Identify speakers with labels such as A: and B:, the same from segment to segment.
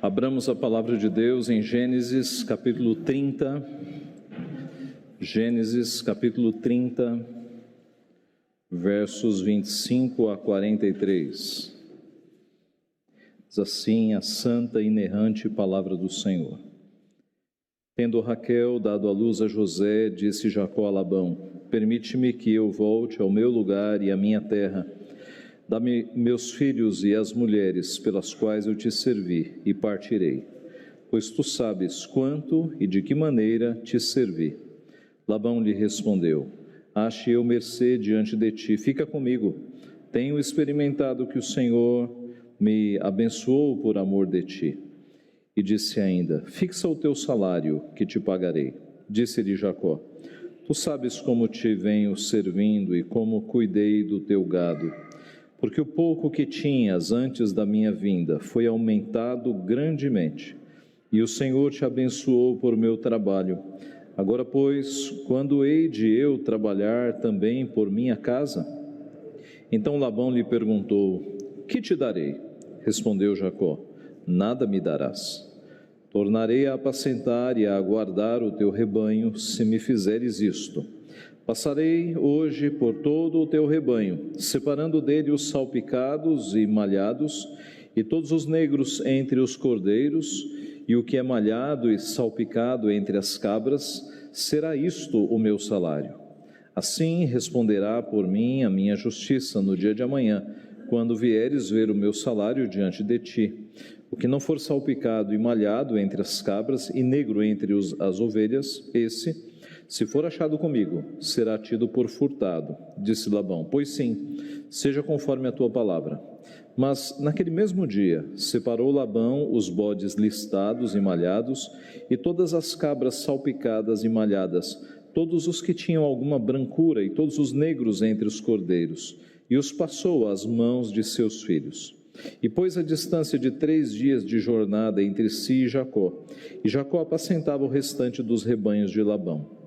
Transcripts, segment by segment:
A: Abramos a palavra de Deus em Gênesis capítulo 30. Gênesis capítulo 30, versos 25 a 43. Diz assim a santa e inerrante palavra do Senhor. Tendo Raquel dado à luz a José, disse Jacó a Labão: permite-me que eu volte ao meu lugar e à minha terra. Dá-me meus filhos e as mulheres pelas quais eu te servi, e partirei, pois tu sabes quanto e de que maneira te servi. Labão lhe respondeu: ache eu mercê diante de ti, fica comigo. Tenho experimentado que o Senhor me abençoou por amor de ti. E disse ainda: fixa o teu salário, que te pagarei. Disse-lhe Jacó: tu sabes como te venho servindo e como cuidei do teu gado, porque o pouco que tinhas antes da minha vinda foi aumentado grandemente, e o Senhor te abençoou por meu trabalho. Agora, pois, quando hei de eu trabalhar também por minha casa? Então Labão lhe perguntou: que te darei? Respondeu Jacó: nada me darás. Tornarei a apacentar e a guardar o teu rebanho, se me fizeres isto. Passarei hoje por todo o teu rebanho, separando dele os salpicados e malhados, e todos os negros entre os cordeiros, e o que é malhado e salpicado entre as cabras, será isto o meu salário. Assim responderá por mim a minha justiça no dia de amanhã, quando vieres ver o meu salário diante de ti. O que não for salpicado e malhado entre as cabras e negro entre as ovelhas, esse, se for achado comigo, será tido por furtado. Disse Labão: pois sim, seja conforme a tua palavra. Mas naquele mesmo dia separou Labão os bodes listados e malhados e todas as cabras salpicadas e malhadas, todos os que tinham alguma brancura e todos os negros entre os cordeiros, e os passou às mãos de seus filhos. E pôs a distância de 3 dias de jornada entre si e Jacó apacentava o restante dos rebanhos de Labão.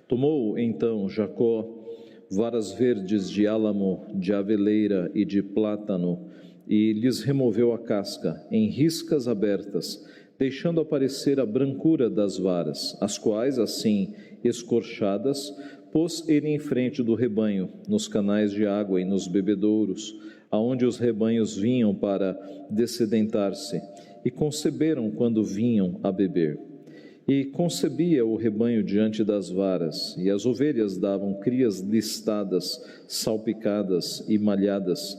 A: Tomou então Jacó varas verdes de álamo, de aveleira e de plátano, e lhes removeu a casca em riscas abertas, deixando aparecer a brancura das varas, as quais, assim escorchadas, pôs ele em frente do rebanho, nos canais de água e nos bebedouros, aonde os rebanhos vinham para dessedentar-se, e conceberam quando vinham a beber. E concebia o rebanho diante das varas, e as ovelhas davam crias listadas, salpicadas e malhadas.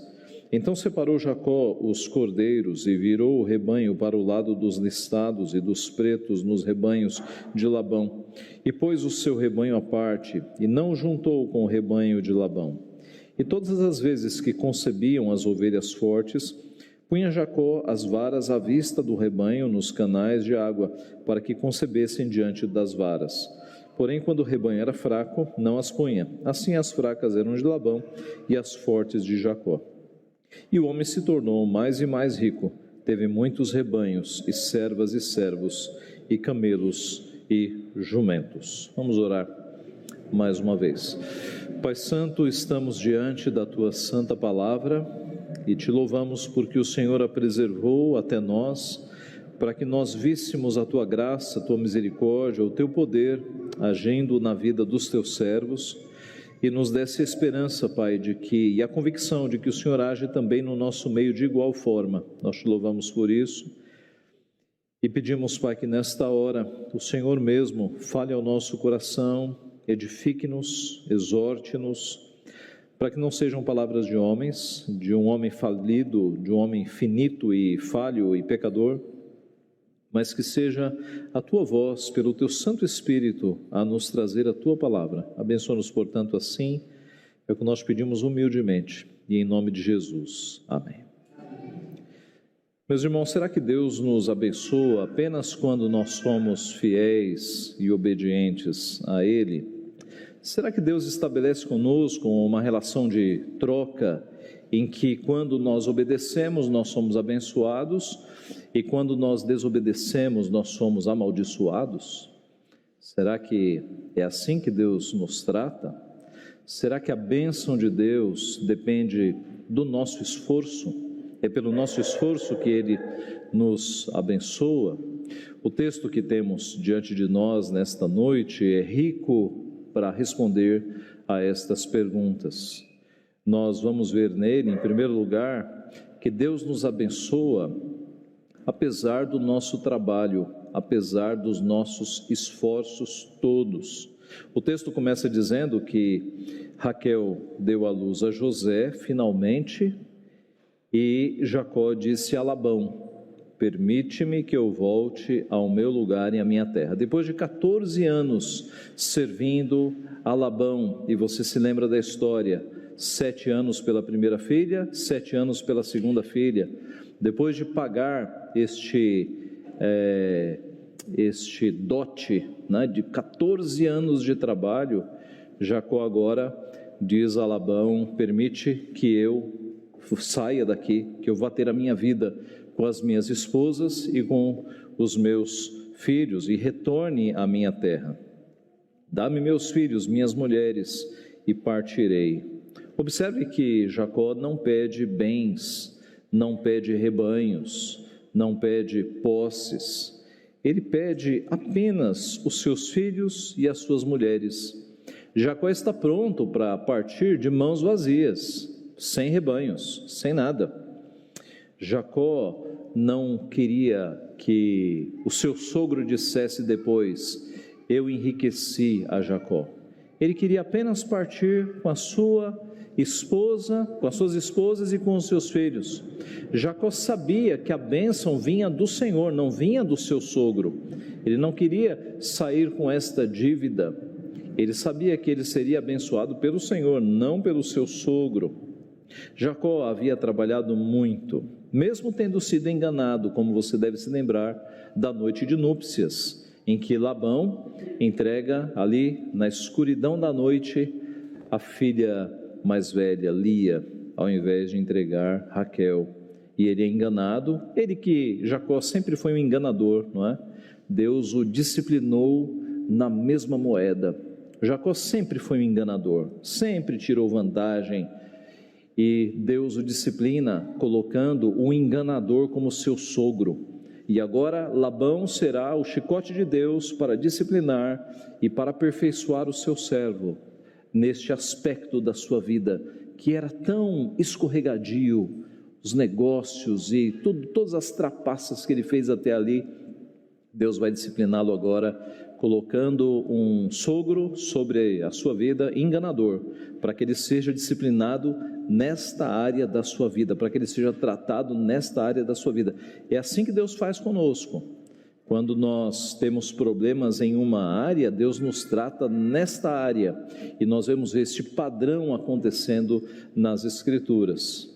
A: Então separou Jacó os cordeiros e virou o rebanho para o lado dos listados e dos pretos nos rebanhos de Labão, e pôs o seu rebanho à parte, e não o juntou com o rebanho de Labão. E todas as vezes que concebiam as ovelhas fortes, punha Jacó as varas à vista do rebanho nos canais de água, para que concebessem diante das varas. Porém, quando o rebanho era fraco, não as punha. Assim as fracas eram de Labão e as fortes de Jacó. E o homem se tornou mais e mais rico, teve muitos rebanhos, e servas e servos, e camelos e jumentos. Vamos orar mais uma vez. Pai Santo, estamos diante da Tua santa palavra e Te louvamos porque o Senhor a preservou até nós, para que nós víssemos a Tua graça, a Tua misericórdia, o Teu poder agindo na vida dos Teus servos, e nos desse a esperança, Pai, e a convicção de que o Senhor age também no nosso meio de igual forma. Nós Te louvamos por isso e pedimos, Pai, que nesta hora o Senhor mesmo fale ao nosso coração, edifique-nos, exorte-nos, para que não sejam palavras de homens, de um homem falido, de um homem finito e falho e pecador, mas que seja a Tua voz, pelo Teu Santo Espírito, a nos trazer a Tua palavra. Abençoa-nos, portanto, assim, é o que nós pedimos humildemente, e em nome de Jesus. Amém. Meus irmãos, será que Deus nos abençoa apenas quando nós somos fiéis e obedientes a Ele? Será que Deus estabelece conosco uma relação de troca em que, quando nós obedecemos, nós somos abençoados e quando nós desobedecemos, nós somos amaldiçoados? Será que é assim que Deus nos trata? Será que a bênção de Deus depende do nosso esforço? É pelo nosso esforço que Ele nos abençoa. O texto que temos diante de nós nesta noite é rico para responder a estas perguntas. Nós vamos ver nele, em primeiro lugar, que Deus nos abençoa apesar do nosso trabalho, apesar dos nossos esforços todos. O texto começa dizendo que Raquel deu à luz a José, finalmente, e Jacó disse a Labão: permite-me que eu volte ao meu lugar e à minha terra. Depois de 14 anos servindo a Labão, e você se lembra da história, 7 anos pela primeira filha, 7 anos pela segunda filha. Depois de pagar este dote, né, de 14 anos de trabalho, Jacó agora diz a Labão: permite que eu saia daqui, que eu vá ter a minha vida com as minhas esposas e com os meus filhos e retorne à minha terra. Dá-me meus filhos, minhas mulheres, e partirei. Observe que Jacó não pede bens, não pede rebanhos, não pede posses. Ele pede apenas os seus filhos e as suas mulheres. Jacó está pronto para partir de mãos vazias, sem rebanhos, sem nada. Jacó não queria que o seu sogro dissesse depois: eu enriqueci a Jacó. Ele queria apenas partir com a sua esposa, com as suas esposas e com os seus filhos. Jacó sabia que a bênção vinha do Senhor, não vinha do seu sogro. Ele não queria sair com esta dívida. Ele sabia que ele seria abençoado pelo Senhor, não pelo seu sogro. Jacó havia trabalhado muito, mesmo tendo sido enganado, como você deve se lembrar da noite de núpcias, em que Labão entrega ali na escuridão da noite a filha mais velha, Lia, ao invés de entregar Raquel. E ele é enganado, ele que Jacó sempre foi um enganador, não é? Deus o disciplinou na mesma moeda. Jacó sempre foi um enganador, sempre tirou vantagem, e Deus o disciplina colocando o enganador como seu sogro. E agora Labão será o chicote de Deus para disciplinar e para aperfeiçoar o seu servo neste aspecto da sua vida que era tão escorregadio, os negócios e todas as trapaças que ele fez até ali. Deus vai discipliná-lo agora, colocando um sogro sobre a sua vida, enganador, para que ele seja disciplinado nesta área da sua vida, para que ele seja tratado nesta área da sua vida. É assim que Deus faz conosco. Quando nós temos problemas em uma área, Deus nos trata nesta área, e nós vemos este padrão acontecendo nas Escrituras.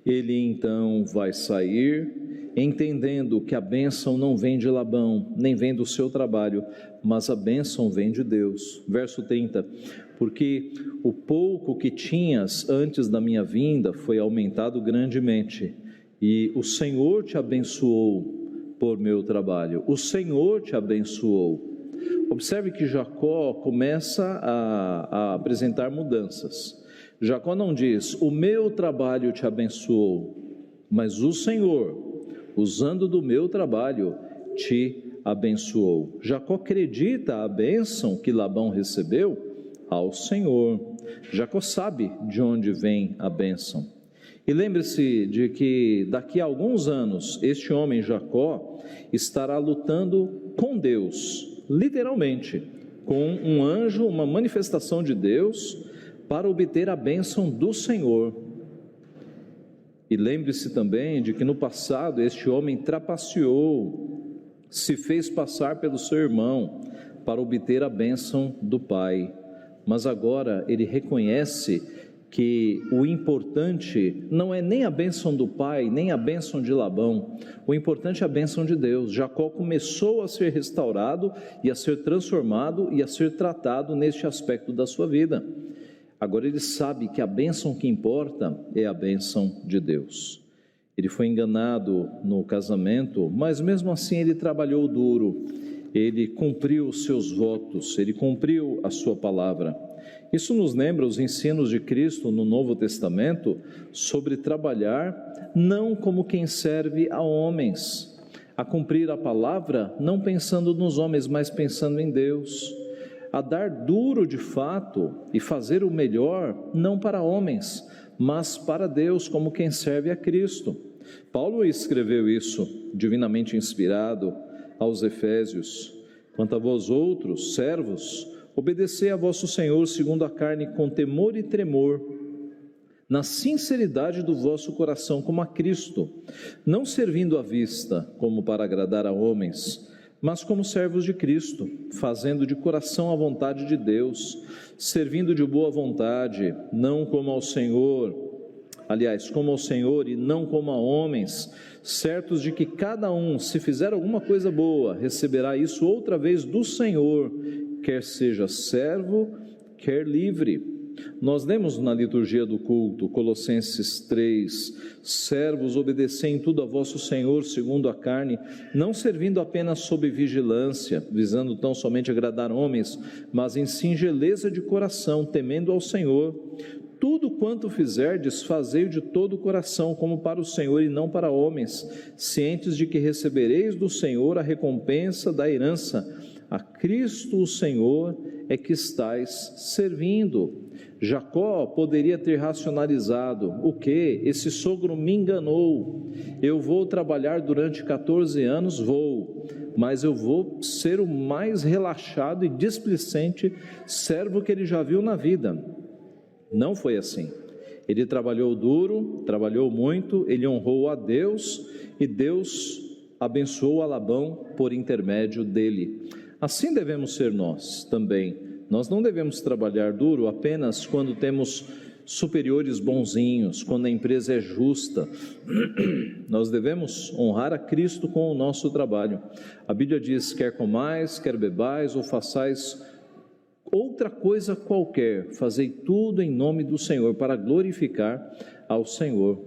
A: Ele então vai sair, entendendo que a bênção não vem de Labão, nem vem do seu trabalho, mas a bênção vem de Deus. Verso 30, porque o pouco que tinhas antes da minha vinda foi aumentado grandemente, e o Senhor te abençoou por meu trabalho, o Senhor te abençoou. Observe que Jacó começa a apresentar mudanças. Jacó não diz, o meu trabalho te abençoou, mas o Senhor, usando do meu trabalho, te abençoou. Jacó acredita a bênção que Labão recebeu ao Senhor. Jacó sabe de onde vem a bênção. E lembre-se de que daqui a alguns anos, este homem Jacó estará lutando com Deus, literalmente, com um anjo, uma manifestação de Deus, para obter a bênção do Senhor. E lembre-se também de que no passado este homem trapaceou, se fez passar pelo seu irmão para obter a bênção do pai. Mas agora ele reconhece que o importante não é nem a bênção do pai, nem a bênção de Labão, o importante é a bênção de Deus. Jacó começou a ser restaurado e a ser transformado e a ser tratado neste aspecto da sua vida. Agora ele sabe que a bênção que importa é a bênção de Deus. Ele foi enganado no casamento, mas mesmo assim ele trabalhou duro. ele cumpriu os seus votos, ele cumpriu a sua palavra. Isso nos lembra os ensinos de Cristo no Novo Testamento sobre trabalhar não como quem serve a homens, a cumprir a palavra não pensando nos homens, mas pensando em Deus, a dar duro de fato e fazer o melhor não para homens, mas para Deus, como quem serve a Cristo. Paulo escreveu isso, divinamente inspirado, aos Efésios: quanto a vós outros, servos, obedecei a vosso Senhor segundo a carne, com temor e tremor, na sinceridade do vosso coração, como a Cristo, não servindo à vista, como para agradar a homens, mas como servos de Cristo, fazendo de coração a vontade de Deus, servindo de boa vontade, não como ao Senhor, como ao Senhor e não como a homens, certos de que cada um, se fizer alguma coisa boa, receberá isso outra vez do Senhor, quer seja servo, quer livre. Nós lemos na liturgia do culto, Colossenses 3, servos, obedecei em tudo a vosso Senhor segundo a carne, não servindo apenas sob vigilância, visando tão somente agradar homens, mas em singeleza de coração, temendo ao Senhor. Tudo quanto fizerdes, fazei-o de todo o coração, como para o Senhor e não para homens, cientes de que recebereis do Senhor a recompensa da herança. A Cristo o Senhor é que estais servindo. Jacó poderia ter racionalizado: o que? Esse sogro me enganou, eu vou trabalhar durante 14 anos, mas eu vou ser o mais relaxado e displicente servo que ele já viu na vida. Não foi assim. Ele trabalhou duro, trabalhou muito, ele honrou a Deus e Deus abençoou a Labão por intermédio dele. Assim devemos ser nós também. Nós não devemos trabalhar duro apenas quando temos superiores bonzinhos, quando a empresa é justa. Nós devemos honrar a Cristo com o nosso trabalho. A Bíblia diz: quer comais, quer bebais ou façais outra coisa qualquer, fazei tudo em nome do Senhor, para glorificar ao Senhor.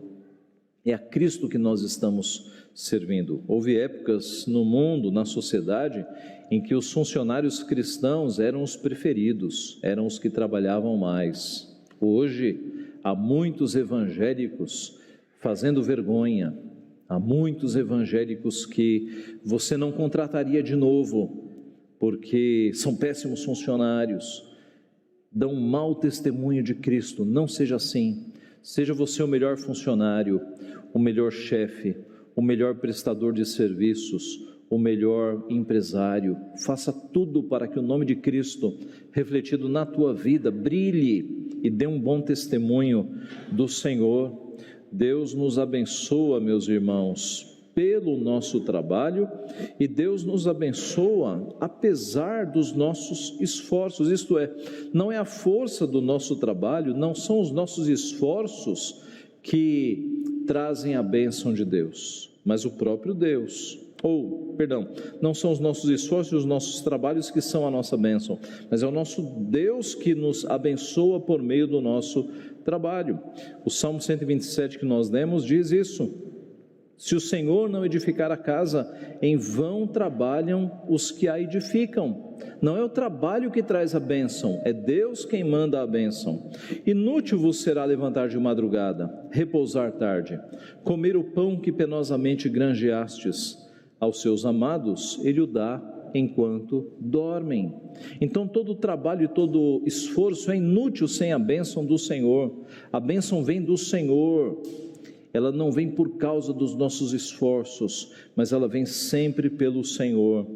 A: É a Cristo que nós estamos servindo. Houve épocas no mundo, na sociedade, em que os funcionários cristãos eram os preferidos, eram os que trabalhavam mais. Hoje, há muitos evangélicos fazendo vergonha, há muitos evangélicos que você não contrataria de novo, porque são péssimos funcionários, dão um mau testemunho de Cristo. Não seja assim. Seja você o melhor funcionário, o melhor chefe, o melhor prestador de serviços, o melhor empresário. Faça tudo para que o nome de Cristo, refletido na tua vida, brilhe e dê um bom testemunho do Senhor. Deus nos abençoa, meus irmãos, pelo nosso trabalho, e Deus nos abençoa apesar dos nossos esforços. Isto é, não é a força do nosso trabalho, não são os nossos esforços que trazem a bênção de Deus, mas o próprio Deus. Não são os nossos esforços e os nossos trabalhos que são a nossa bênção, mas é o nosso Deus que nos abençoa por meio do nosso trabalho. O Salmo 127 que nós lemos diz isso: se o Senhor não edificar a casa, em vão trabalham os que a edificam. Não é o trabalho que traz a bênção, é Deus quem manda a bênção. Inútil vos será levantar de madrugada, repousar tarde, comer o pão que penosamente granjeastes. Aos seus amados ele o dá enquanto dormem. Então todo trabalho e todo esforço é inútil sem a bênção do Senhor. A bênção vem do Senhor. Ela não vem por causa dos nossos esforços, mas ela vem sempre pelo Senhor.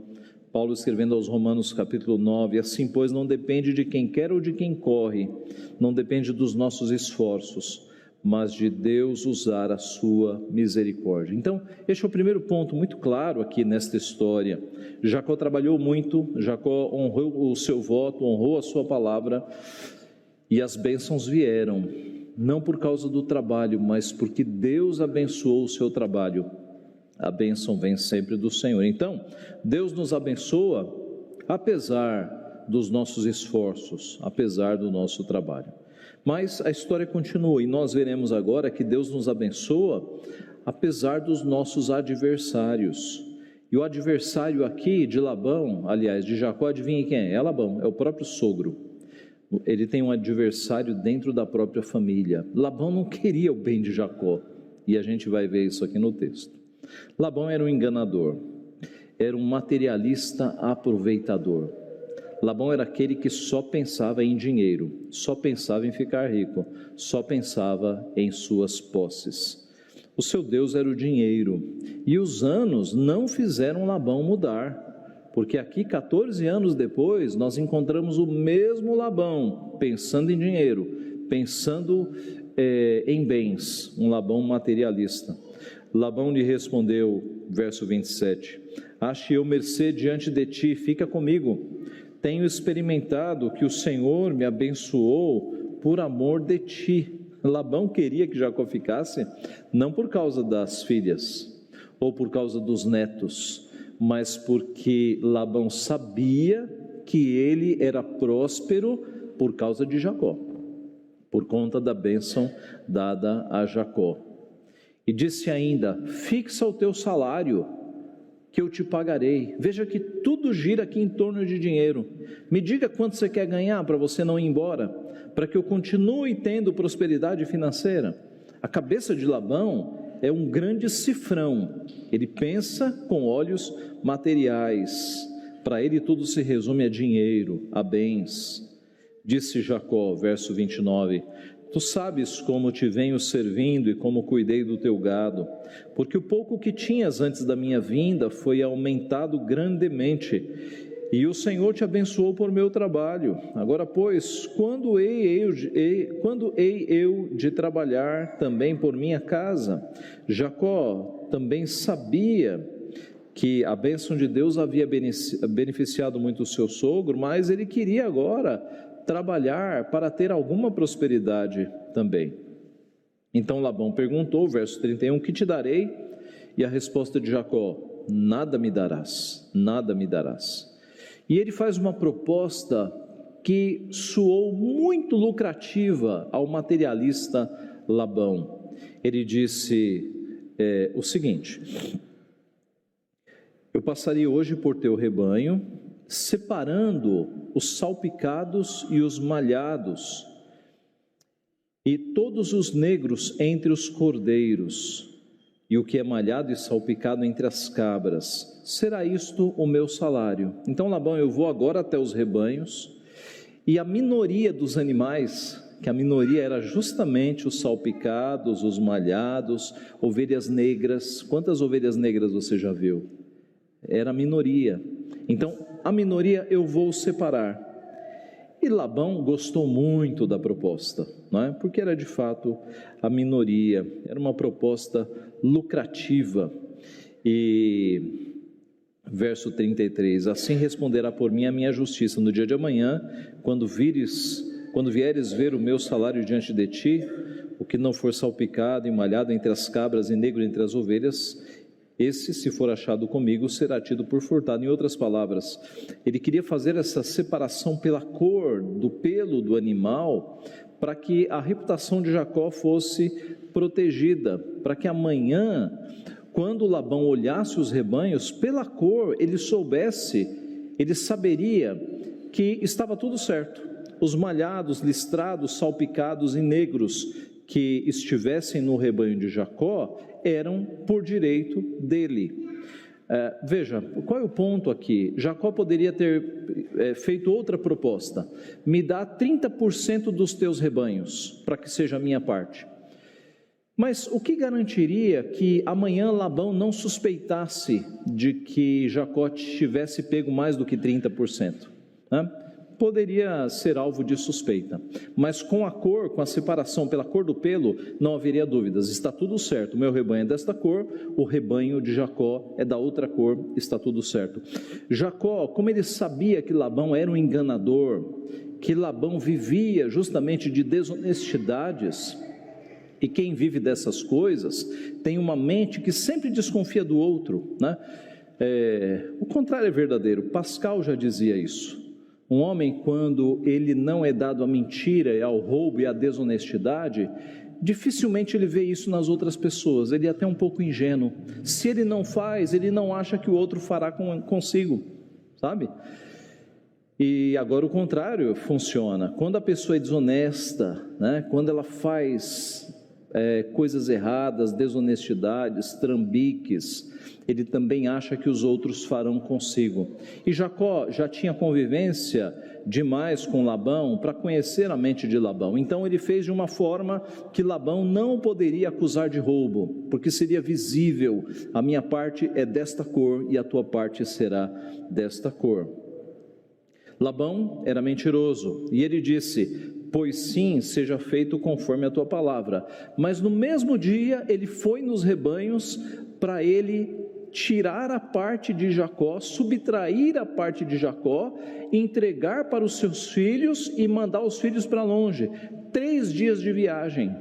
A: Paulo escrevendo aos Romanos capítulo 9, assim pois não depende de quem quer ou de quem corre, não depende dos nossos esforços, mas de Deus usar a sua misericórdia. Então, este é o primeiro ponto muito claro aqui nesta história. Jacó trabalhou muito, Jacó honrou o seu voto, honrou a sua palavra, e as bênçãos vieram, não por causa do trabalho, mas porque Deus abençoou o seu trabalho. A bênção vem sempre do Senhor. Então, Deus nos abençoa apesar dos nossos esforços, apesar do nosso trabalho. Mas a história continua e nós veremos agora que Deus nos abençoa apesar dos nossos adversários. E o adversário aqui de Labão, aliás, de Jacó, adivinha quem é? É Labão, é o próprio sogro. Ele tem um adversário dentro da própria família. Labão não queria o bem de Jacó, e a gente vai ver isso aqui no texto. Labão era um enganador, era um materialista aproveitador. Labão era aquele que só pensava em dinheiro, só pensava em ficar rico, só pensava em suas posses. O seu Deus era o dinheiro, e os anos não fizeram Labão mudar, porque aqui 14 anos depois nós encontramos o mesmo Labão, pensando em dinheiro, pensando em bens, um Labão materialista. Labão lhe respondeu, verso 27, ache eu mercê diante de ti, fica comigo, tenho experimentado que o Senhor me abençoou por amor de ti. Labão queria que Jacó ficasse, não por causa das filhas, ou por causa dos netos, mas porque Labão sabia que ele era próspero por causa de Jacó, por conta da bênção dada a Jacó. E disse ainda, fixa o teu salário, que eu te pagarei. Veja que tudo gira aqui em torno de dinheiro. Me diga quanto você quer ganhar para você não ir embora, para que eu continue tendo prosperidade financeira. A cabeça de Labão é um grande cifrão, ele pensa com olhos materiais, para ele tudo se resume a dinheiro, a bens. Disse Jacó, verso 29, tu sabes como te venho servindo e como cuidei do teu gado, porque o pouco que tinhas antes da minha vinda foi aumentado grandemente, e o Senhor te abençoou por meu trabalho. Agora, pois, quando hei eu de trabalhar também por minha casa? Jacó também sabia que a bênção de Deus havia beneficiado muito o seu sogro, mas ele queria agora trabalhar para ter alguma prosperidade também. Então Labão perguntou, verso 31, que te darei? E a resposta de Jacó, nada me darás, nada me darás. E ele faz uma proposta que soou muito lucrativa ao materialista Labão. Ele disse o seguinte, eu passaria hoje por teu rebanho, separando os salpicados e os malhados, e todos os negros entre os cordeiros, e o que é malhado e salpicado entre as cabras. Será isto o meu salário? Então Labão, eu vou agora até os rebanhos, e a minoria dos animais, que a minoria era justamente os salpicados, os malhados, ovelhas negras. Quantas ovelhas negras você já viu? Era a minoria. Então, a minoria eu vou separar. E Labão gostou muito da proposta, não é? Porque era de fato a minoria, era uma proposta lucrativa. E verso 33, assim responderá por mim a minha justiça no dia de amanhã, quando vieres ver o meu salário diante de ti, o que não for salpicado e malhado entre as cabras e negro entre as ovelhas, esse, se for achado comigo, será tido por furtado. Em outras palavras, ele queria fazer essa separação pela cor do pelo do animal, para que a reputação de Jacó fosse protegida, para que amanhã, quando Labão olhasse os rebanhos, pela cor ele saberia que estava tudo certo. Os malhados, listrados, salpicados e negros que estivessem no rebanho de Jacó eram por direito dele. Veja, qual é o ponto aqui? Jacó poderia ter feito outra proposta, me dá 30% dos teus rebanhos, para que seja a minha parte. Mas o que garantiria que amanhã Labão não suspeitasse de que Jacó tivesse pego mais do que 30%? Poderia ser alvo de suspeita, mas com a separação pela cor do pelo, não haveria dúvidas, está tudo certo, o meu rebanho é desta cor, o rebanho de Jacó é da outra cor, está tudo certo. Jacó, como ele sabia que Labão era um enganador, que Labão vivia justamente de desonestidades, e quem vive dessas coisas tem uma mente que sempre desconfia do outro, né? O contrário é verdadeiro, Pascal já dizia isso. Um homem, quando ele não é dado à mentira, ao roubo e à desonestidade, dificilmente ele vê isso nas outras pessoas, ele é até um pouco ingênuo. Se ele não faz, ele não acha que o outro fará consigo, sabe? E agora o contrário funciona. Quando a pessoa é desonesta, né? Quando ela faz coisas erradas, desonestidades, trambiques, ele também acha que os outros farão consigo. E Jacó já tinha convivência demais com Labão para conhecer a mente de Labão. Então ele fez de uma forma que Labão não poderia acusar de roubo, porque seria visível: a minha parte é desta cor e a tua parte será desta cor. Labão era mentiroso e ele disse: pois sim, seja feito conforme a tua palavra. Mas no mesmo dia ele foi nos rebanhos para ele tirar a parte de Jacó, subtrair a parte de Jacó, entregar para os seus filhos e mandar os filhos para longe. 3 dias de viagem.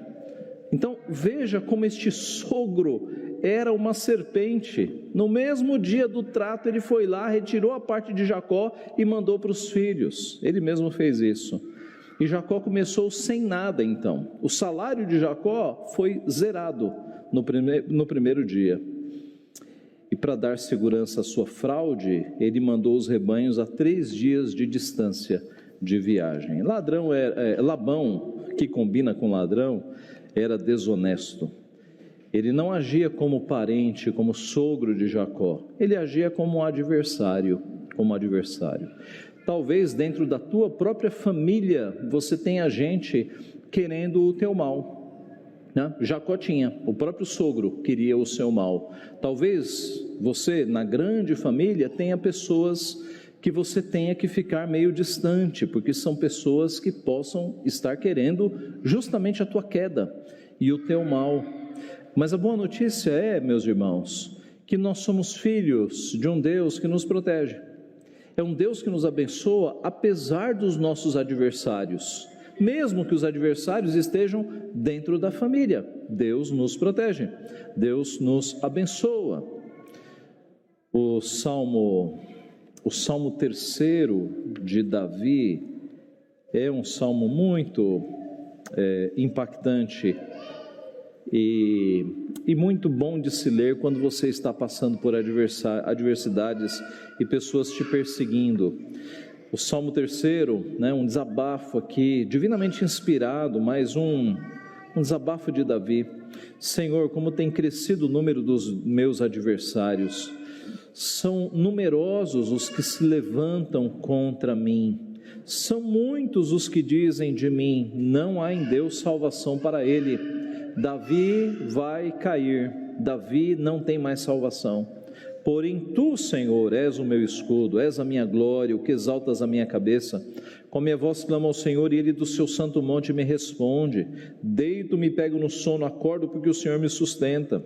A: Então veja como este sogro era uma serpente. No mesmo dia do trato ele foi lá, retirou a parte de Jacó e mandou para os filhos. Ele mesmo fez isso. E Jacó começou sem nada então. O salário de Jacó foi zerado no primeiro dia. E para dar segurança à sua fraude, ele mandou os rebanhos a 3 dias de distância de viagem. Labão, que combina com ladrão, era desonesto. Ele não agia como parente, como sogro de Jacó. Ele agia como adversário. Talvez dentro da tua própria família você tenha gente querendo o teu mal, né? Jacó tinha, o próprio sogro queria o seu mal. Talvez você, na grande família, tenha pessoas que você tenha que ficar meio distante, porque são pessoas que possam estar querendo justamente a tua queda e o teu mal. Mas a boa notícia é, meus irmãos, que nós somos filhos de um Deus que nos protege. É um Deus que nos abençoa apesar dos nossos adversários. Mesmo que os adversários estejam dentro da família, Deus nos protege, Deus nos abençoa. O Salmo 3º de Davi é um salmo muito impactante e muito bom de se ler quando você está passando por adversidades e pessoas te perseguindo. O Salmo 3º, né, um desabafo aqui, divinamente inspirado, mas um desabafo de Davi. Senhor, como tem crescido o número dos meus adversários, são numerosos os que se levantam contra mim, são muitos os que dizem de mim, não há em Deus salvação para ele. Davi vai cair, Davi não tem mais salvação. Porém tu, Senhor, és o meu escudo, és a minha glória, o que exaltas a minha cabeça. Com minha voz clamo ao Senhor e Ele do seu santo monte me responde. Deito, me pego no sono, acordo porque o Senhor me sustenta.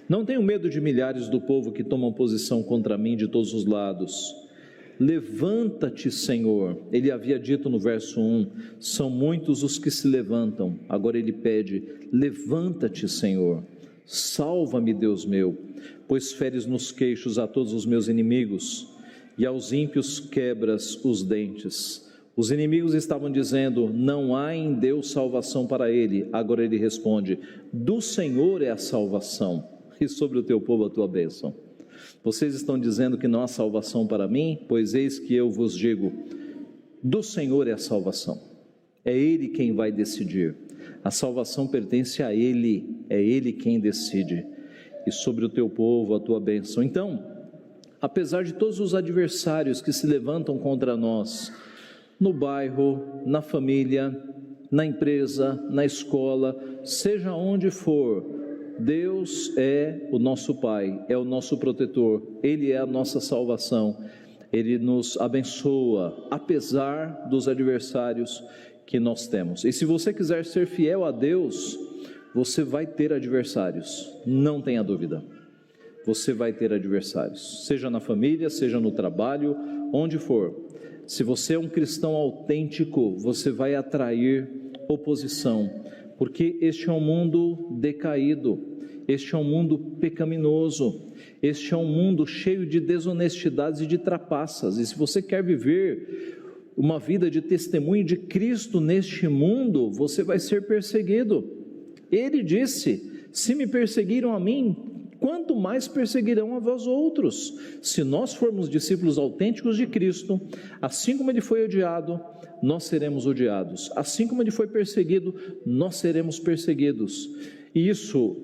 A: Não tenho medo de milhares do povo que tomam posição contra mim de todos os lados. Levanta-te, Senhor. Ele havia dito no verso 1, são muitos os que se levantam. Agora ele pede, levanta-te, Senhor. Salva-me, Deus meu, pois feres nos queixos a todos os meus inimigos, e aos ímpios quebras os dentes. Os inimigos estavam dizendo, não há em Deus salvação para ele. Agora ele responde, do Senhor é a salvação, e sobre o teu povo a tua bênção. Vocês estão dizendo que não há salvação para mim? Pois eis que eu vos digo, do Senhor é a salvação. É Ele quem vai decidir. A salvação pertence a Ele, é Ele quem decide, e sobre o teu povo a tua bênção. Então, apesar de todos os adversários que se levantam contra nós, no bairro, na família, na empresa, na escola, seja onde for, Deus é o nosso Pai, é o nosso protetor, Ele é a nossa salvação, Ele nos abençoa, apesar dos adversários que nós temos. E se você quiser ser fiel a Deus, você vai ter adversários, não tenha dúvida. Você vai ter adversários, seja na família, seja no trabalho, onde for. Se você é um cristão autêntico, você vai atrair oposição, porque este é um mundo decaído, este é um mundo pecaminoso, este é um mundo cheio de desonestidades e de trapaças. E se você quer viver uma vida de testemunho de Cristo neste mundo, você vai ser perseguido. Ele disse: se me perseguiram a mim, quanto mais perseguirão a vós outros. Se nós formos discípulos autênticos de Cristo, assim como Ele foi odiado, nós seremos odiados. Assim como Ele foi perseguido, nós seremos perseguidos. E isso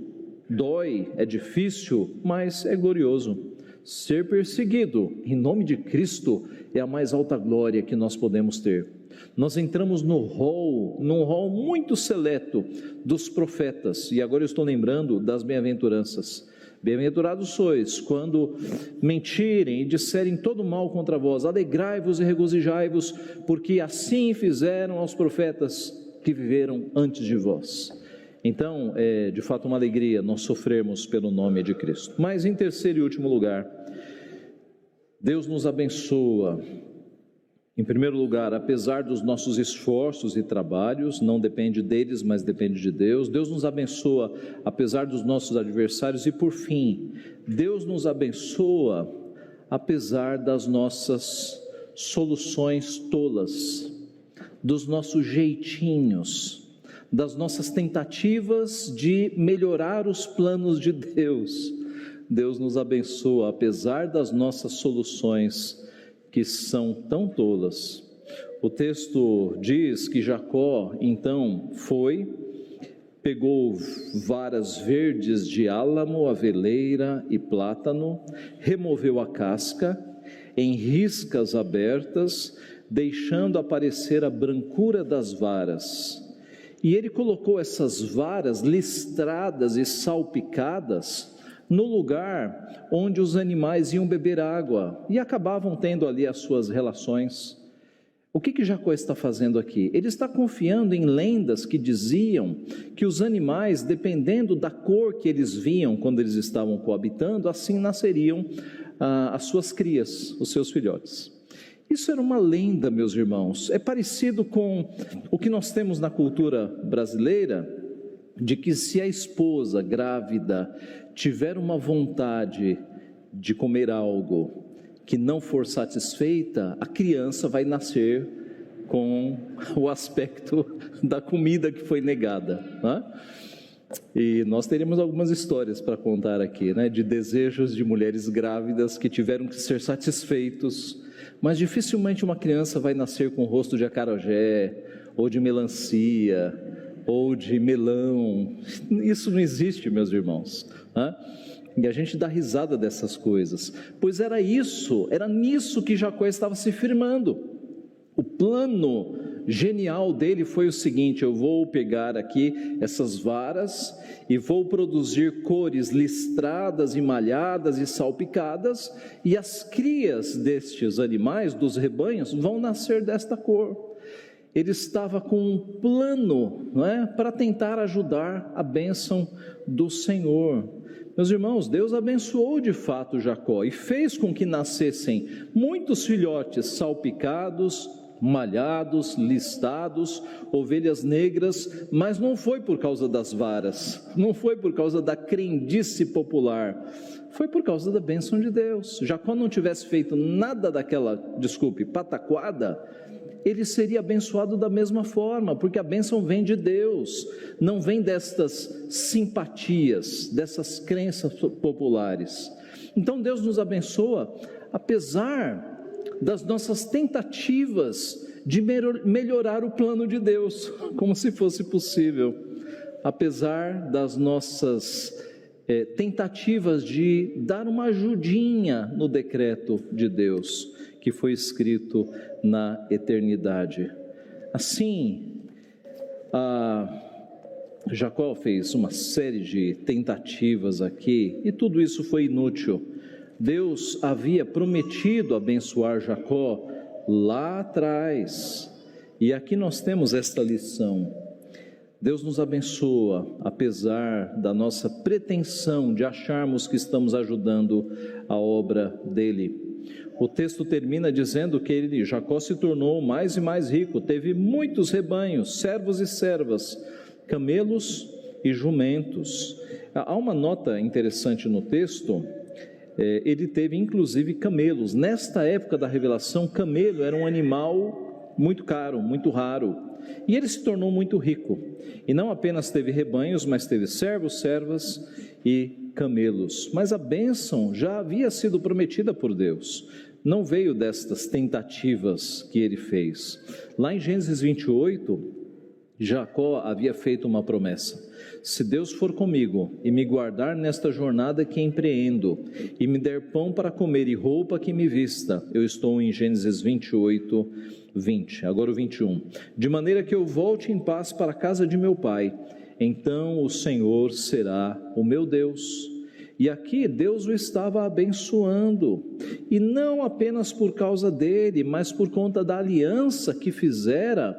A: dói, é difícil, mas é glorioso. Ser perseguido em nome de Cristo é a mais alta glória que nós podemos ter. Nós entramos num rol muito seleto dos profetas, e agora eu estou lembrando das bem-aventuranças. Bem-aventurados sois quando mentirem e disserem todo mal contra vós, alegrai-vos e regozijai-vos, porque assim fizeram aos profetas que viveram antes de vós. Então, é de fato uma alegria nós sofrermos pelo nome de Cristo. Mas em terceiro e último lugar, Deus nos abençoa. Em primeiro lugar, apesar dos nossos esforços e trabalhos, não depende deles, mas depende de Deus. Deus nos abençoa apesar dos nossos adversários. E por fim, Deus nos abençoa apesar das nossas soluções tolas, dos nossos jeitinhos, das nossas tentativas de melhorar os planos de Deus. Deus nos abençoa apesar das nossas soluções que são tão tolas. O texto diz que Jacó então pegou varas verdes de álamo, aveleira e plátano, removeu a casca em riscas abertas, deixando aparecer a brancura das varas. E ele colocou essas varas listradas e salpicadas no lugar onde os animais iam beber água e acabavam tendo ali as suas relações. O que Jacó está fazendo aqui? Ele está confiando em lendas que diziam que os animais, dependendo da cor que eles viam quando eles estavam coabitando, assim nasceriam as suas crias, os seus filhotes. Isso era uma lenda, meus irmãos. É parecido com o que nós temos na cultura brasileira, de que se a esposa grávida tiver uma vontade de comer algo que não for satisfeita, a criança vai nascer com o aspecto da comida que foi negada, né? E nós teríamos algumas histórias para contar aqui, né, de desejos de mulheres grávidas que tiveram que ser satisfeitos, mas dificilmente uma criança vai nascer com o rosto de acarajé, ou de melancia, ou de melão. Isso não existe, meus irmãos, né? E a gente dá risada dessas coisas, pois era nisso que Jacó estava se firmando. O plano genial dele foi o seguinte: eu vou pegar aqui essas varas e vou produzir cores listradas e malhadas e salpicadas, e as crias destes animais, dos rebanhos, vão nascer desta cor. Ele estava com um plano, não é, para tentar ajudar a bênção do Senhor. Meus irmãos, Deus abençoou de fato Jacó e fez com que nascessem muitos filhotes salpicados, malhados, listados, ovelhas negras, mas não foi por causa das varas, não foi por causa da crendice popular, foi por causa da bênção de Deus. Jacó não tivesse feito nada daquela, pataquada, ele seria abençoado da mesma forma, porque a bênção vem de Deus, não vem destas simpatias, dessas crenças populares. Então Deus nos abençoa, apesar das nossas tentativas de melhorar o plano de Deus, como se fosse possível, apesar das nossas tentativas de dar uma ajudinha no decreto de Deus, que foi escrito na eternidade. Assim, Jacó fez uma série de tentativas aqui, e tudo isso foi inútil. Deus havia prometido abençoar Jacó lá atrás, e aqui nós temos esta lição. Deus nos abençoa, apesar da nossa pretensão de acharmos que estamos ajudando a obra dele. O texto termina dizendo que Jacó se tornou mais e mais rico, teve muitos rebanhos, servos e servas, camelos e jumentos. Há uma nota interessante no texto, ele teve inclusive camelos. Nesta época da revelação, camelo era um animal muito caro, muito raro. E ele se tornou muito rico. E não apenas teve rebanhos, mas teve servos, servas e camelos. Mas a bênção já havia sido prometida por Deus. Não veio destas tentativas que ele fez. Lá em Gênesis 28, Jacó havia feito uma promessa: se Deus for comigo e me guardar nesta jornada que empreendo, e me der pão para comer e roupa que me vista, eu estou em Gênesis 28, 20, agora o 21, de maneira que eu volte em paz para a casa de meu pai, então o Senhor será o meu Deus. E aqui Deus o estava abençoando, e não apenas por causa dele, mas por conta da aliança que fizera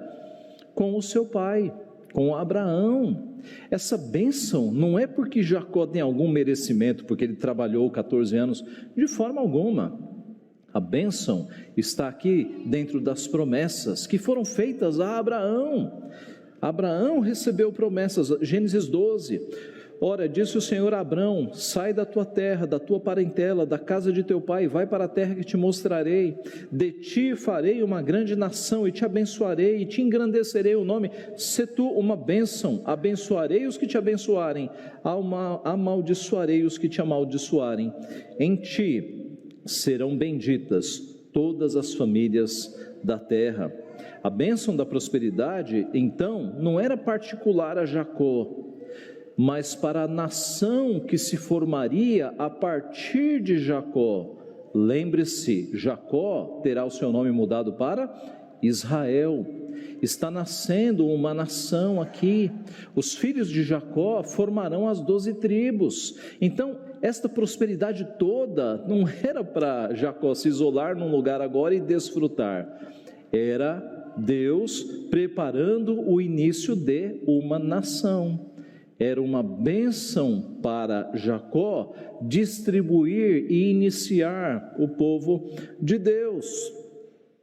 A: com o seu pai, com Abraão. Essa bênção não é porque Jacó tem algum merecimento, porque ele trabalhou 14 anos, de forma alguma. A bênção está aqui dentro das promessas que foram feitas a Abraão. Abraão recebeu promessas, Gênesis 12, ora, disse o Senhor a Abrão, sai da tua terra, da tua parentela, da casa de teu pai, vai para a terra que te mostrarei, de ti farei uma grande nação, e te abençoarei, e te engrandecerei o nome, se tu uma bênção, abençoarei os que te abençoarem, amaldiçoarei os que te amaldiçoarem, em ti serão benditas todas as famílias da terra. A bênção da prosperidade, então, não era particular a Jacó, mas para a nação que se formaria a partir de Jacó. Lembre-se, Jacó terá o seu nome mudado para Israel. Está nascendo uma nação aqui. Os filhos de Jacó formarão as 12 tribos. Então, esta prosperidade toda não era para Jacó se isolar num lugar agora e desfrutar. Era Deus preparando o início de uma nação. Era uma bênção para Jacó distribuir e iniciar o povo de Deus.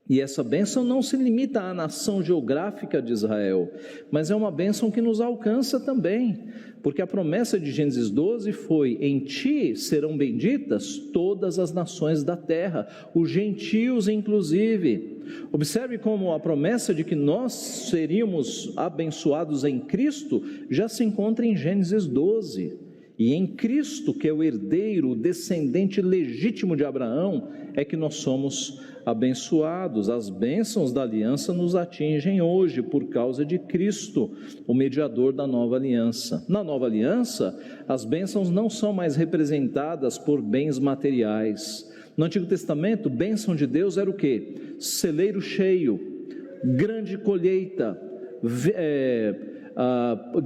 A: E essa bênção não se limita à nação geográfica de Israel, mas é uma bênção que nos alcança também, porque a promessa de Gênesis 12 foi: em ti serão benditas todas as nações da terra, os gentios inclusive. Observe como a promessa de que nós seríamos abençoados em Cristo já se encontra em Gênesis 12. E em Cristo, que é o herdeiro, o descendente legítimo de Abraão, é que nós somos abençoados. As bênçãos da aliança nos atingem hoje por causa de Cristo, o mediador da nova aliança. Na nova aliança, as bênçãos não são mais representadas por bens materiais. No Antigo Testamento, bênção de Deus era o quê? Celeiro cheio, grande colheita,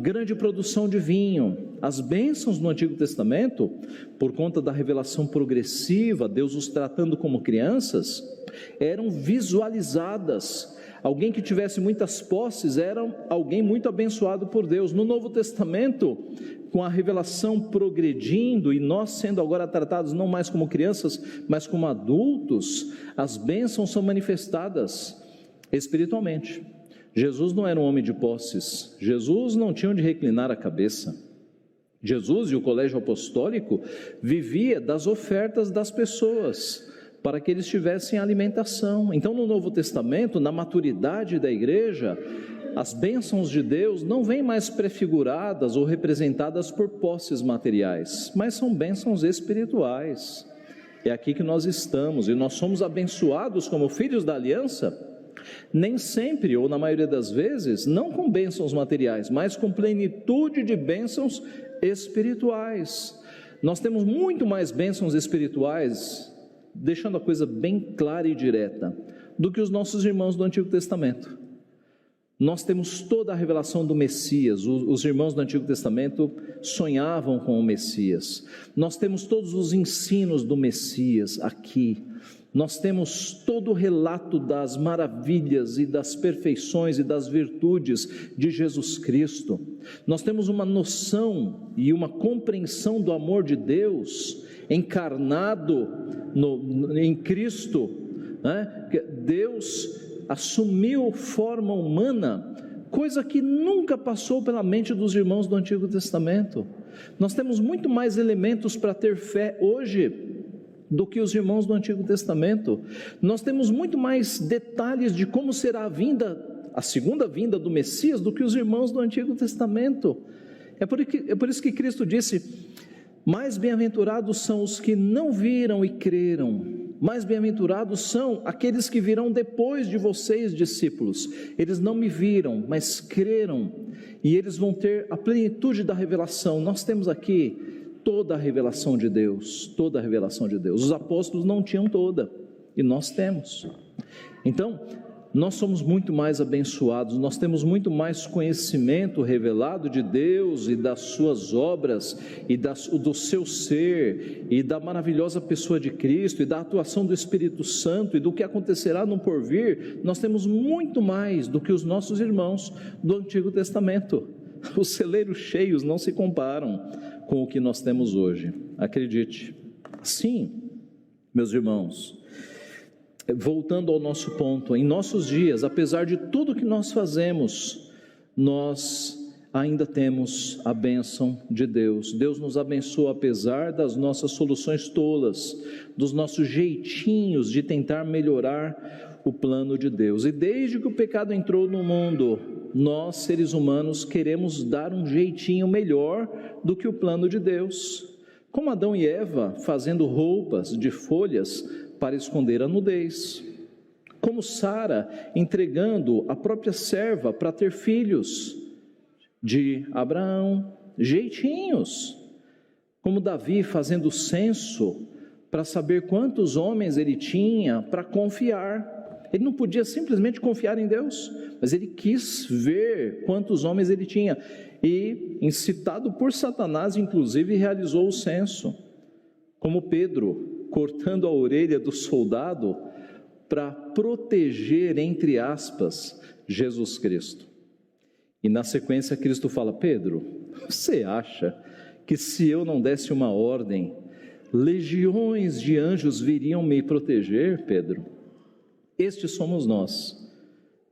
A: grande produção de vinho. As bênçãos no Antigo Testamento, por conta da revelação progressiva, Deus os tratando como crianças, eram visualizadas. Alguém que tivesse muitas posses era alguém muito abençoado por Deus. No Novo Testamento, com a revelação progredindo e nós sendo agora tratados não mais como crianças, mas como adultos, as bênçãos são manifestadas espiritualmente. Jesus não era um homem de posses, Jesus não tinha onde reclinar a cabeça. Jesus e o colégio apostólico vivia das ofertas das pessoas, para que eles tivessem alimentação. Então, no Novo Testamento, na maturidade da igreja, as bênçãos de Deus não vêm mais prefiguradas ou representadas por posses materiais, mas são bênçãos espirituais. É aqui que nós estamos, e nós somos abençoados como filhos da aliança, nem sempre, ou na maioria das vezes, não com bênçãos materiais, mas com plenitude de bênçãos espirituais. Nós temos muito mais bênçãos espirituais, deixando a coisa bem clara e direta, do que os nossos irmãos do Antigo Testamento. Nós temos toda a revelação do Messias. Os irmãos do Antigo Testamento sonhavam com o Messias. Nós temos todos os ensinos do Messias aqui. Nós temos todo o relato das maravilhas e das perfeições e das virtudes de Jesus Cristo. Nós temos uma noção e uma compreensão do amor de Deus encarnado em Cristo, né? Deus assumiu forma humana, coisa que nunca passou pela mente dos irmãos do Antigo Testamento. Nós temos muito mais elementos para ter fé hoje do que os irmãos do Antigo Testamento. Nós temos muito mais detalhes de como será a segunda vinda do Messias do que os irmãos do Antigo Testamento. É por isso que Cristo disse: mais bem-aventurados são os que não viram e creram. Mais bem-aventurados são aqueles que virão depois de vocês, discípulos. Eles não me viram, mas creram, e eles vão ter a plenitude da revelação. Nós temos aqui toda a revelação de Deus, toda a revelação de Deus. Os apóstolos não tinham toda, e nós temos. Então, nós somos muito mais abençoados, nós temos muito mais conhecimento revelado de Deus e das suas obras, e do seu ser, e da maravilhosa pessoa de Cristo, e da atuação do Espírito Santo, e do que acontecerá no porvir. Nós temos muito mais do que os nossos irmãos do Antigo Testamento. Os celeiros cheios não se comparam com o que nós temos hoje, acredite. Sim, meus irmãos, voltando ao nosso ponto, em nossos dias, apesar de tudo que nós fazemos, nós ainda temos a bênção de Deus. Deus nos abençoa apesar das nossas soluções tolas, dos nossos jeitinhos de tentar melhorar o plano de Deus. E desde que o pecado entrou no mundo, nós, seres humanos, queremos dar um jeitinho melhor do que o plano de Deus. Como Adão e Eva, fazendo roupas de folhas para esconder a nudez. Como Sara, entregando a própria serva para ter filhos de Abraão, jeitinhos. Como Davi, fazendo censo para saber quantos homens ele tinha para confiar. Ele não podia simplesmente confiar em Deus, mas ele quis ver quantos homens ele tinha. E, incitado por Satanás, inclusive, realizou o censo. Como Pedro, cortando a orelha do soldado para proteger, entre aspas, Jesus Cristo. E na sequência Cristo fala: Pedro, você acha que se eu não desse uma ordem, legiões de anjos viriam me proteger, Pedro? Estes somos nós,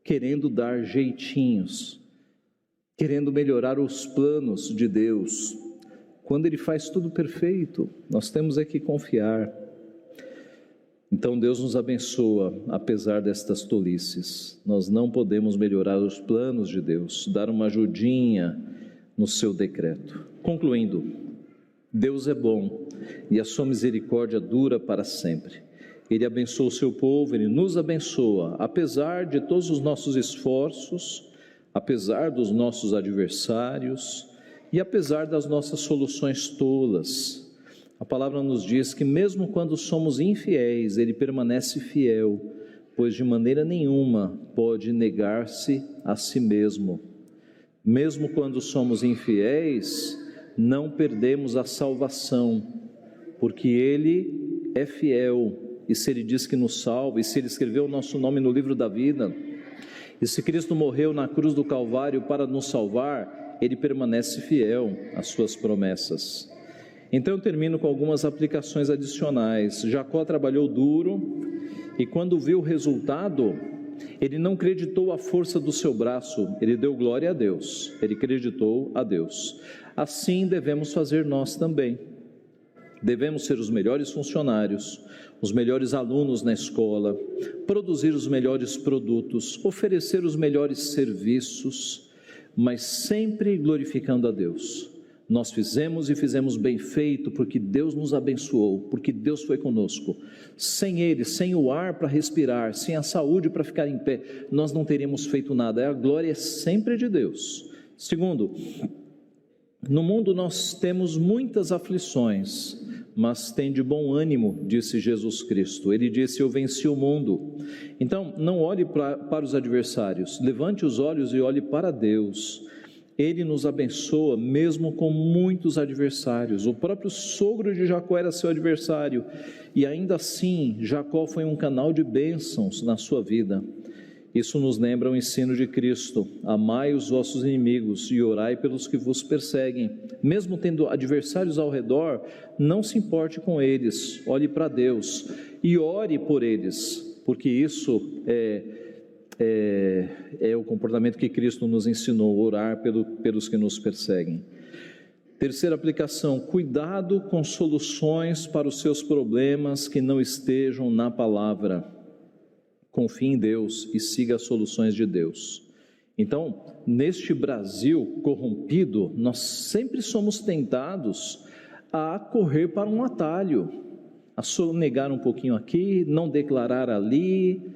A: querendo dar jeitinhos, querendo melhorar os planos de Deus, quando Ele faz tudo perfeito. Nós temos é que confiar. Então Deus nos abençoa, apesar destas tolices. Nós não podemos melhorar os planos de Deus, dar uma ajudinha no seu decreto. Concluindo, Deus é bom e a sua misericórdia dura para sempre. Ele abençoa o seu povo, Ele nos abençoa, apesar de todos os nossos esforços, apesar dos nossos adversários e apesar das nossas soluções tolas. A palavra nos diz que mesmo quando somos infiéis, Ele permanece fiel, pois de maneira nenhuma pode negar-se a si mesmo. Mesmo quando somos infiéis, não perdemos a salvação, porque Ele é fiel, e se Ele diz que nos salva, e se Ele escreveu o nosso nome no livro da vida, e se Cristo morreu na cruz do Calvário para nos salvar, Ele permanece fiel às suas promessas. Então eu termino com algumas aplicações adicionais. Jacó trabalhou duro e quando viu o resultado, ele não creditou a força do seu braço, ele deu glória a Deus, ele creditou a Deus. Assim devemos fazer nós também. Devemos ser os melhores funcionários, os melhores alunos na escola, produzir os melhores produtos, oferecer os melhores serviços, mas sempre glorificando a Deus. Nós fizemos e fizemos bem feito porque Deus nos abençoou, porque Deus foi conosco. Sem Ele, sem o ar para respirar, sem a saúde para ficar em pé, nós não teríamos feito nada. A glória é sempre de Deus. Segundo, no mundo nós temos muitas aflições, mas tem de bom ânimo, disse Jesus Cristo. Ele disse: eu venci o mundo. Então não olhe para os adversários, levante os olhos e olhe para Deus. Ele nos abençoa mesmo com muitos adversários. O próprio sogro de Jacó era seu adversário, e ainda assim Jacó foi um canal de bênçãos na sua vida. Isso nos lembra o ensino de Cristo: amai os vossos inimigos e orai pelos que vos perseguem. Mesmo tendo adversários ao redor, não se importe com eles, olhe para Deus e ore por eles, porque isso é o comportamento que Cristo nos ensinou: orar pelos que nos perseguem. Terceira aplicação: cuidado com soluções para os seus problemas que não estejam na palavra. Confie em Deus e siga as soluções de Deus. Então, neste Brasil corrompido, nós sempre somos tentados a correr para um atalho, a sonegar um pouquinho aqui, não declarar ali,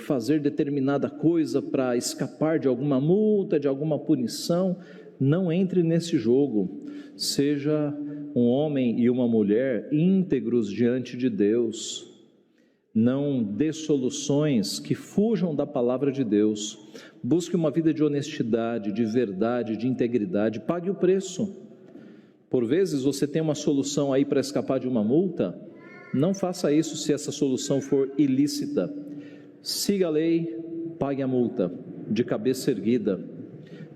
A: fazer determinada coisa para escapar de alguma multa, de alguma punição. Não entre nesse jogo. Seja um homem e uma mulher íntegros diante de Deus. Não dê soluções que fujam da palavra de Deus. Busque uma vida de honestidade, de verdade, de integridade. Pague o preço. Por vezes você tem uma solução aí para escapar de uma multa. Não faça isso se essa solução for ilícita. Siga a lei, pague a multa, de cabeça erguida.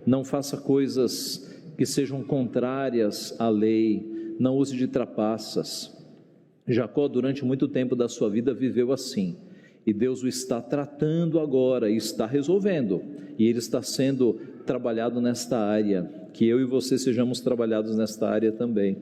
A: Não faça coisas que sejam contrárias à lei. Não use de trapaças. Jacó, durante muito tempo da sua vida, viveu assim. E Deus o está tratando agora e está resolvendo. E ele está sendo trabalhado nesta área. Que eu e você sejamos trabalhados nesta área também.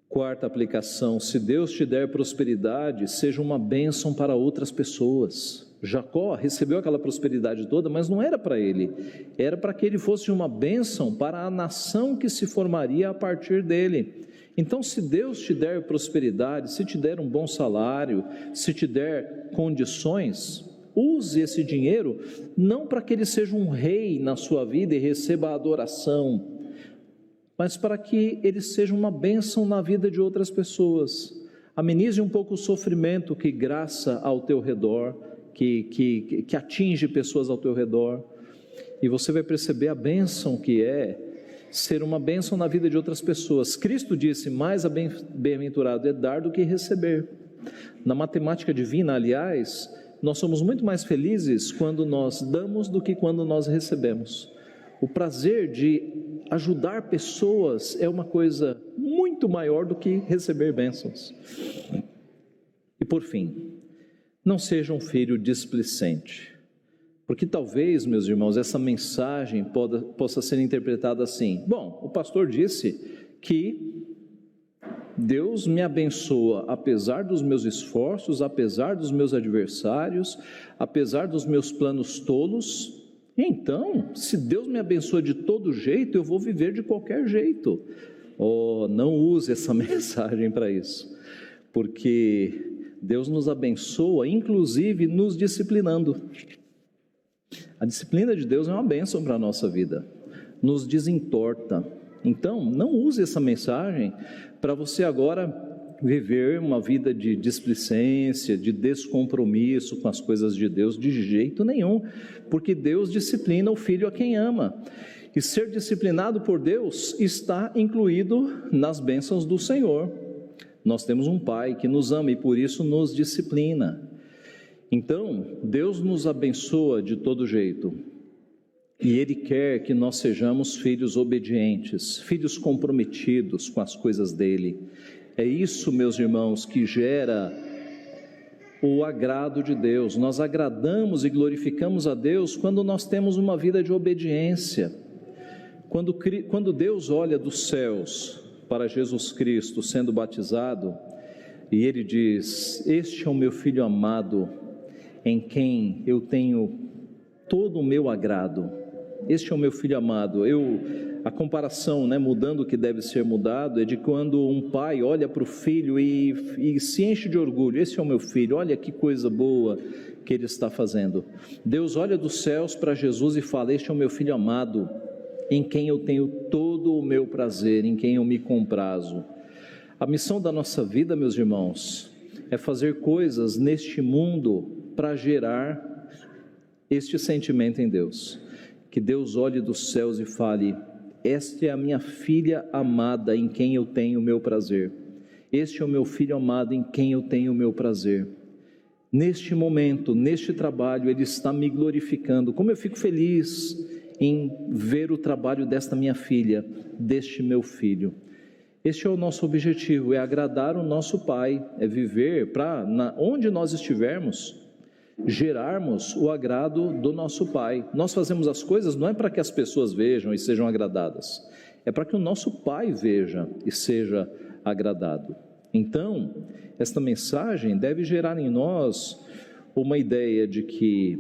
A: Quarta aplicação: se Deus te der prosperidade, seja uma bênção para outras pessoas. Jacó recebeu aquela prosperidade toda, mas não era para ele, era para que ele fosse uma bênção para a nação que se formaria a partir dele. Então, se Deus te der prosperidade, se te der um bom salário, se te der condições, use esse dinheiro não para que ele seja um rei na sua vida e receba a adoração, mas para que ele seja uma bênção na vida de outras pessoas. Amenize um pouco o sofrimento que graça ao teu redor, que atinge pessoas ao teu redor, e você vai perceber a bênção que é ser uma bênção na vida de outras pessoas. Cristo disse: mais bem-aventurado é dar do que receber. Na matemática divina, aliás, nós somos muito mais felizes quando nós damos do que quando nós recebemos. O prazer de ajudar pessoas é uma coisa muito maior do que receber bênçãos. E por fim, não seja um filho displicente, porque talvez, meus irmãos, essa mensagem possa ser interpretada assim: bom, o pastor disse que Deus me abençoa apesar dos meus esforços, apesar dos meus adversários, apesar dos meus planos tolos. Então, se Deus me abençoa de todo jeito, eu vou viver de qualquer jeito. Oh, não use essa mensagem para isso, porque Deus nos abençoa, inclusive nos disciplinando. A disciplina de Deus é uma bênção para a nossa vida, nos desentorta. Então, não use essa mensagem para você agora viver uma vida de displicência, de descompromisso com as coisas de Deus, de jeito nenhum, porque Deus disciplina o filho a quem ama. E ser disciplinado por Deus está incluído nas bênçãos do Senhor. Nós temos um Pai que nos ama e por isso nos disciplina. Então, Deus nos abençoa de todo jeito. E Ele quer que nós sejamos filhos obedientes, filhos comprometidos com as coisas dEle. É isso, meus irmãos, que gera o agrado de Deus. Nós agradamos e glorificamos a Deus quando nós temos uma vida de obediência. Quando Deus olha dos céus para Jesus Cristo sendo batizado, e Ele diz: este é o meu Filho amado, em quem eu tenho todo o meu agrado. Este é o meu Filho amado. A comparação, mudando o que deve ser mudado, é de quando um pai olha para o filho e se enche de orgulho. Esse é o meu filho, olha que coisa boa que ele está fazendo. Deus olha dos céus para Jesus e fala: este é o meu Filho amado, em quem eu tenho todo o meu prazer, em quem eu me comprazo. A missão da nossa vida, meus irmãos, é fazer coisas neste mundo para gerar este sentimento em Deus. Que Deus olhe dos céus e fale: esta é a minha filha amada, em quem eu tenho o meu prazer. Este é o meu filho amado, em quem eu tenho o meu prazer. Neste momento, neste trabalho, Ele está me glorificando. Como eu fico feliz em ver o trabalho desta minha filha, deste meu filho. Este é o nosso objetivo, é agradar o nosso Pai, é viver para, onde nós estivermos, gerarmos o agrado do nosso Pai. Nós fazemos as coisas não é para que as pessoas vejam e sejam agradadas, é para que o nosso Pai veja e seja agradado. Então, esta mensagem deve gerar em nós uma ideia de que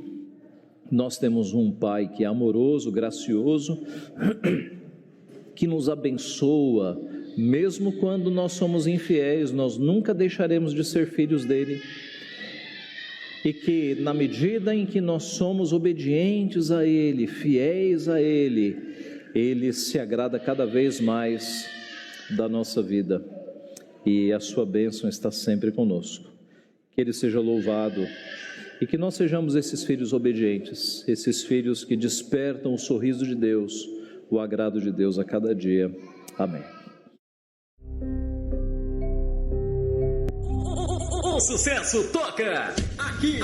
A: nós temos um Pai que é amoroso, gracioso, que nos abençoa, mesmo quando nós somos infiéis, nós nunca deixaremos de ser filhos dele, e que na medida em que nós somos obedientes a ele, fiéis a ele, ele se agrada cada vez mais da nossa vida, e a sua bênção está sempre conosco. Que ele seja louvado, e que nós sejamos esses filhos obedientes, esses filhos que despertam o sorriso de Deus, o agrado de Deus a cada dia. Amém.
B: O sucesso toca aqui.